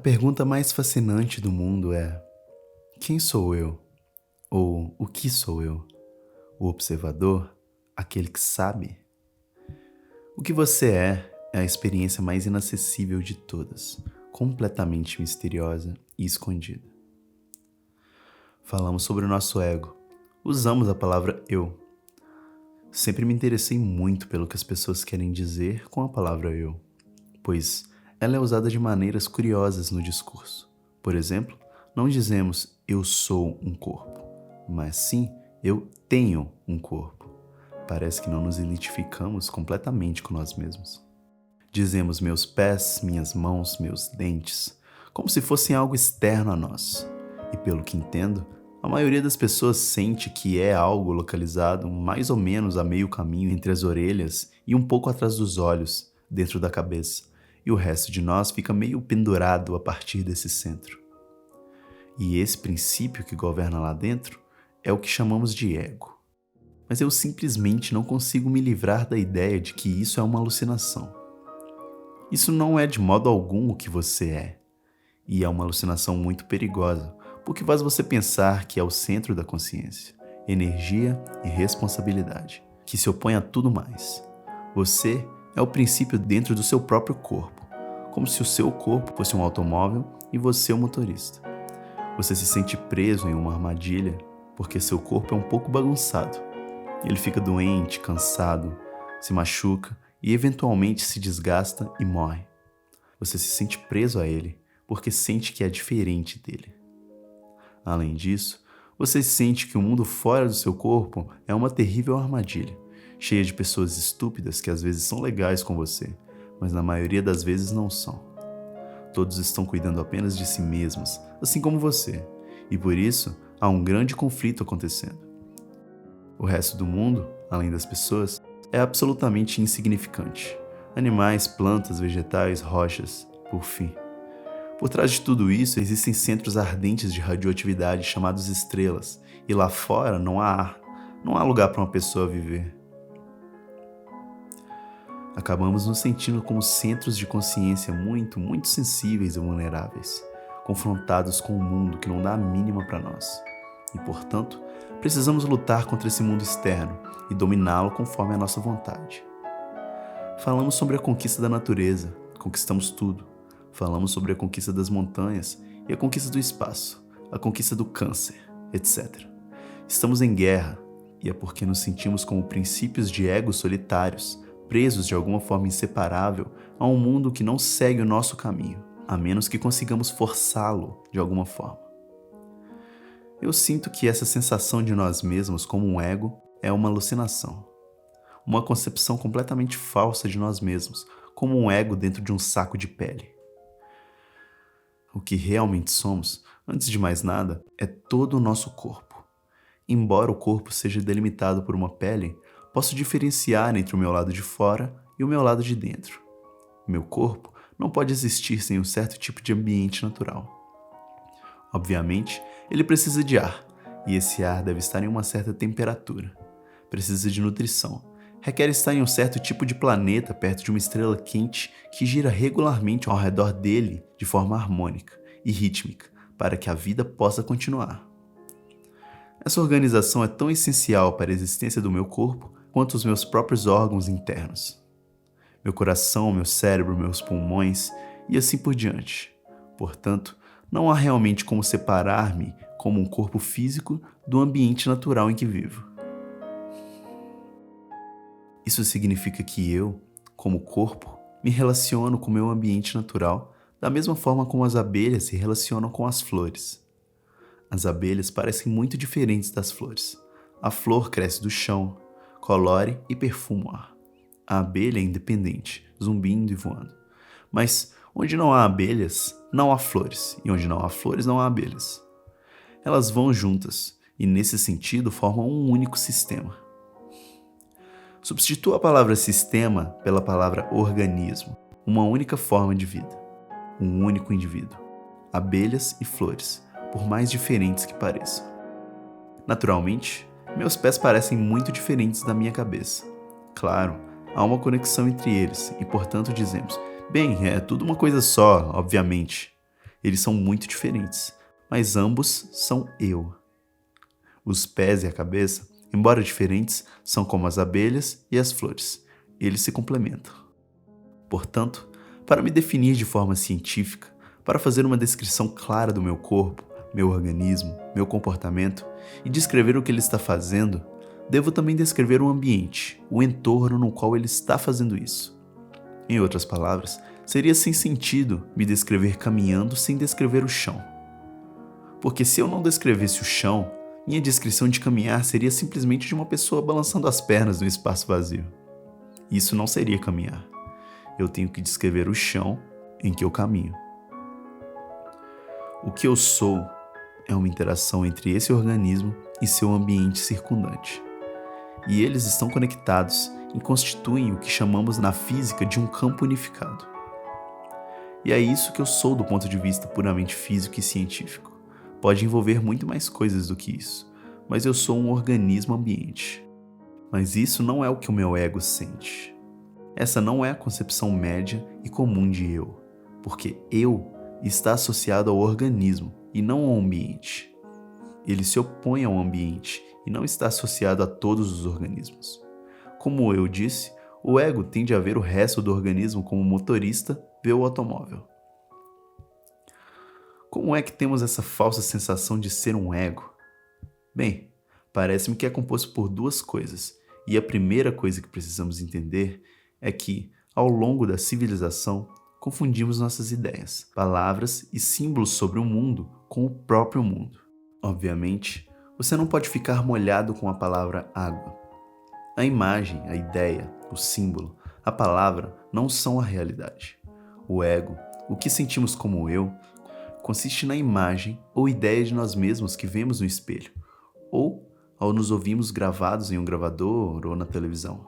pergunta mais fascinante do mundo é: quem sou eu? Ou o que sou eu? O observador? Aquele que sabe? O que você é a experiência mais inacessível de todas, completamente misteriosa e escondida. Falamos sobre o nosso ego. Usamos a palavra eu. Sempre me interessei muito pelo que as pessoas querem dizer com a palavra eu, pois ela é usada de maneiras curiosas no discurso. Por exemplo, não dizemos eu sou um corpo, mas sim eu tenho um corpo. Parece que não nos identificamos completamente com nós mesmos. Dizemos meus pés, minhas mãos, meus dentes, como se fossem algo externo a nós. E pelo que entendo, a maioria das pessoas sente que é algo localizado mais ou menos a meio caminho entre as orelhas e um pouco atrás dos olhos, dentro da cabeça, e o resto de nós fica meio pendurado a partir desse centro. E esse princípio que governa lá dentro é o que chamamos de ego. Mas eu simplesmente não consigo me livrar da ideia de que isso é uma alucinação. Isso não é de modo algum o que você é, e é uma alucinação muito perigosa, porque faz você pensar que é o centro da consciência, energia e responsabilidade, que se opõe a tudo mais. Você é o princípio dentro do seu próprio corpo, como se o seu corpo fosse um automóvel e você o motorista. Você se sente preso em uma armadilha porque seu corpo é um pouco bagunçado. Ele fica doente, cansado, se machuca e eventualmente se desgasta e morre. Você se sente preso a ele porque sente que é diferente dele. Além disso, você sente que o mundo fora do seu corpo é uma terrível armadilha, cheia de pessoas estúpidas que às vezes são legais com você, mas na maioria das vezes não são. Todos estão cuidando apenas de si mesmos, assim como você, e por isso há um grande conflito acontecendo. O resto do mundo, além das pessoas, é absolutamente insignificante. Animais, plantas, vegetais, rochas, por fim. Por trás de tudo isso existem centros ardentes de radioatividade chamados estrelas, e lá fora não há ar, não há lugar para uma pessoa viver. Acabamos nos sentindo como centros de consciência muito sensíveis e vulneráveis, confrontados com um mundo que não dá a mínima para nós. E, portanto, precisamos lutar contra esse mundo externo e dominá-lo conforme a nossa vontade. Falamos sobre a conquista da natureza, conquistamos tudo. Falamos sobre a conquista das montanhas e a conquista do espaço, a conquista do câncer, etc. Estamos em guerra, e é porque nos sentimos como princípios de egos solitários, presos de alguma forma inseparável a um mundo que não segue o nosso caminho, a menos que consigamos forçá-lo de alguma forma. Eu sinto que essa sensação de nós mesmos como um ego é uma alucinação, uma concepção completamente falsa de nós mesmos, como um ego dentro de um saco de pele. O que realmente somos, antes de mais nada, é todo o nosso corpo. Embora o corpo seja delimitado por uma pele, posso diferenciar entre o meu lado de fora e o meu lado de dentro. Meu corpo não pode existir sem um certo tipo de ambiente natural. Obviamente, ele precisa de ar, e esse ar deve estar em uma certa temperatura. Precisa de nutrição. Requer estar em um certo tipo de planeta perto de uma estrela quente que gira regularmente ao redor dele de forma harmônica e rítmica para que a vida possa continuar. Essa organização é tão essencial para a existência do meu corpo quanto os meus próprios órgãos internos. Meu coração, meu cérebro, meus pulmões e assim por diante. Portanto, não há realmente como separar-me como um corpo físico do ambiente natural em que vivo. Isso significa que eu, como corpo, me relaciono com o meu ambiente natural da mesma forma como as abelhas se relacionam com as flores. As abelhas parecem muito diferentes das flores. A flor cresce do chão, colore e perfuma o ar. A abelha é independente, zumbindo e voando. Mas onde não há abelhas, não há flores, e onde não há flores, não há abelhas. Elas vão juntas, e nesse sentido formam um único sistema. Substitua a palavra sistema pela palavra organismo, uma única forma de vida, um único indivíduo, abelhas e flores, por mais diferentes que pareçam. Naturalmente, meus pés parecem muito diferentes da minha cabeça. Claro, há uma conexão entre eles e, portanto, dizemos, bem, é tudo uma coisa só, obviamente. Eles são muito diferentes, mas ambos são eu. Os pés e a cabeça, embora diferentes, são como as abelhas e as flores. Eles se complementam. Portanto, para me definir de forma científica, para fazer uma descrição clara do meu corpo, meu organismo, meu comportamento e descrever o que ele está fazendo, devo também descrever o ambiente, o entorno no qual ele está fazendo isso. Em outras palavras, seria sem sentido me descrever caminhando sem descrever o chão. Porque se eu não descrevesse o chão, minha descrição de caminhar seria simplesmente de uma pessoa balançando as pernas no espaço vazio. Isso não seria caminhar. Eu tenho que descrever o chão em que eu caminho. O que eu sou é uma interação entre esse organismo e seu ambiente circundante. E eles estão conectados e constituem o que chamamos na física de um campo unificado. E é isso que eu sou do ponto de vista puramente físico e científico. Pode envolver muito mais coisas do que isso, mas eu sou um organismo ambiente. Mas isso não é o que o meu ego sente. Essa não é a concepção média e comum de eu, porque eu está associado ao organismo e não ao ambiente. Ele se opõe ao ambiente e não está associado a todos os organismos. Como eu disse, o ego tende a ver o resto do organismo como o motorista vê o automóvel. Como é que temos essa falsa sensação de ser um ego? Bem, parece-me que é composto por duas coisas, e a primeira coisa que precisamos entender é que, ao longo da civilização, confundimos nossas ideias, palavras e símbolos sobre o mundo com o próprio mundo. Obviamente, você não pode ficar molhado com a palavra água. A imagem, a ideia, o símbolo, a palavra não são a realidade. O ego, o que sentimos como eu, consiste na imagem ou ideia de nós mesmos que vemos no espelho, ou ao nos ouvirmos gravados em um gravador ou na televisão.